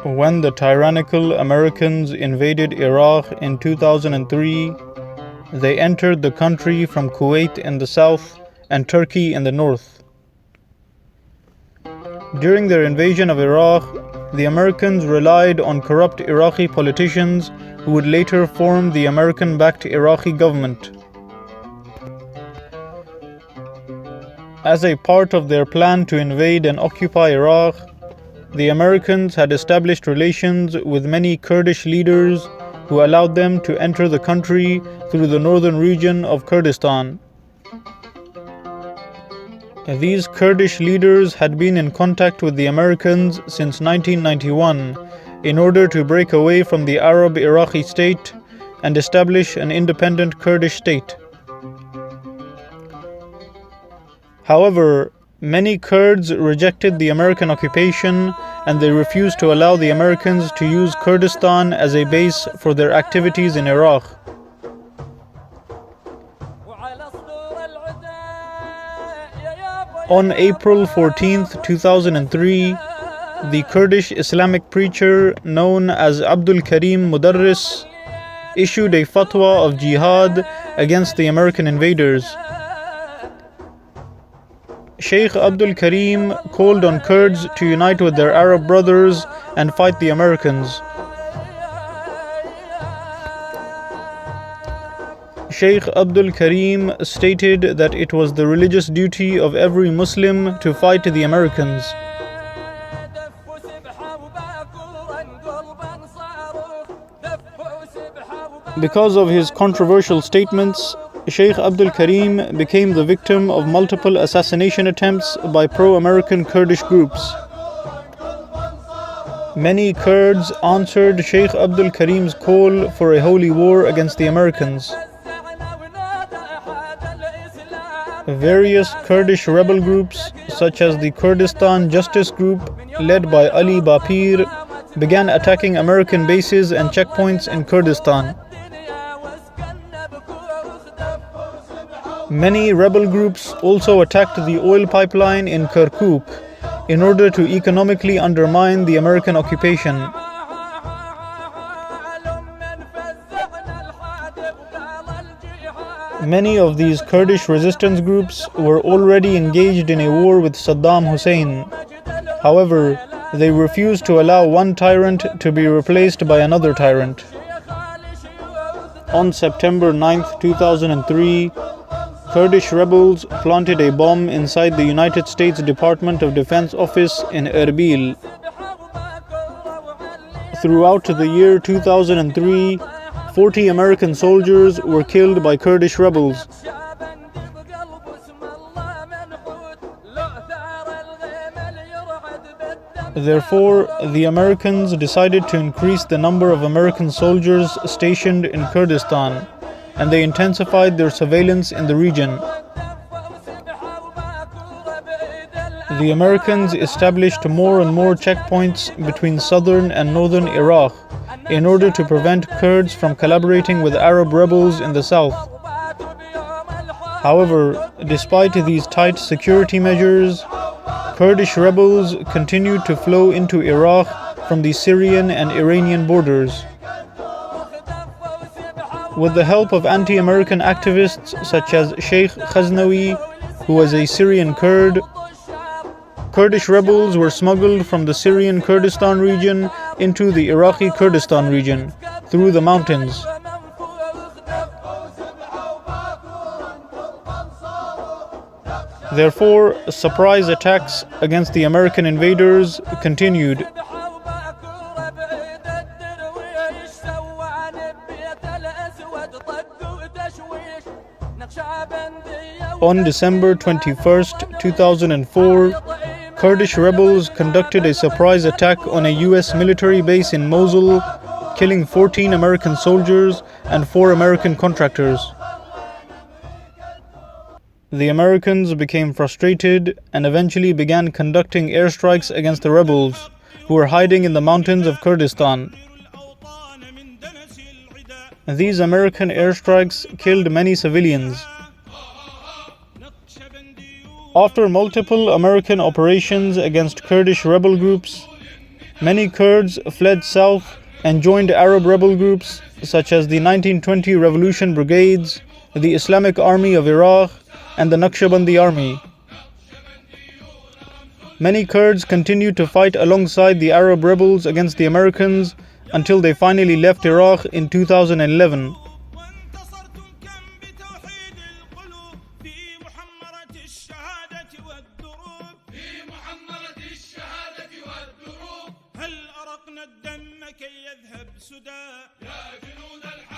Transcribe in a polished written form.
When the tyrannical Americans invaded Iraq in 2003, they entered the country from Kuwait in the south and Turkey in the north. During their invasion of Iraq, the Americans relied on corrupt Iraqi politicians who would later form the American-backed Iraqi government. As a part of their plan to invade and occupy Iraq, the Americans had established relations with many Kurdish leaders who allowed them to enter the country through the northern region of Kurdistan. These Kurdish leaders had been in contact with the Americans since 1991 in order to break away from the Arab Iraqi state and establish an independent Kurdish state. However, many Kurds rejected the American occupation and they refused to allow the Americans to use Kurdistan as a base for their activities in Iraq. On April 14, 2003, the Kurdish Islamic preacher known as Abdul Karim Mudarris issued a fatwa of jihad against the American invaders. Sheikh Abdul Karim called on Kurds to unite with their Arab brothers and fight the Americans. Sheikh Abdul Karim stated that it was the religious duty of every Muslim to fight the Americans. Because of his controversial statements, Sheikh Abdul Karim became the victim of multiple assassination attempts by pro-American Kurdish groups. Many Kurds answered Sheikh Abdul Karim's call for a holy war against the Americans. Various Kurdish rebel groups, such as the Kurdistan Justice Group, led by Ali Bapir, began attacking American bases and checkpoints in Kurdistan. Many rebel groups also attacked the oil pipeline in Kirkuk in order to economically undermine the American occupation. Many of these Kurdish resistance groups were already engaged in a war with Saddam Hussein. However, they refused to allow one tyrant to be replaced by another tyrant. On September 9, 2003, Kurdish rebels planted a bomb inside the United States Department of Defense office in Erbil. Throughout the year 2003, 40 American soldiers were killed by Kurdish rebels. Therefore, the Americans decided to increase the number of American soldiers stationed in Kurdistan, and they intensified their surveillance in the region. The Americans established more and more checkpoints between southern and northern Iraq in order to prevent Kurds from collaborating with Arab rebels in the south. However, despite these tight security measures, Kurdish rebels continued to flow into Iraq from the Syrian and Iranian borders. With the help of anti-American activists such as Sheikh Ghaznawi, who was a Syrian Kurd, Kurdish rebels were smuggled from the Syrian Kurdistan region into the Iraqi Kurdistan region through the mountains. Therefore, surprise attacks against the American invaders continued. On December 21, 2004, Kurdish rebels conducted a surprise attack on a US military base in Mosul, killing 14 American soldiers and 4 American contractors. The Americans became frustrated and eventually began conducting airstrikes against the rebels, who were hiding in the mountains of Kurdistan. These American airstrikes killed many civilians. After multiple American operations against Kurdish rebel groups, Many Kurds fled south and joined Arab rebel groups such as the 1920 Revolution Brigades, the Islamic Army of Iraq, and the Naqshbandi Army. Many Kurds continued to fight alongside the Arab rebels against the Americans until they finally left Iraq in 2011. هل أرقنا الدم كي يذهب سدى يا جنود الحق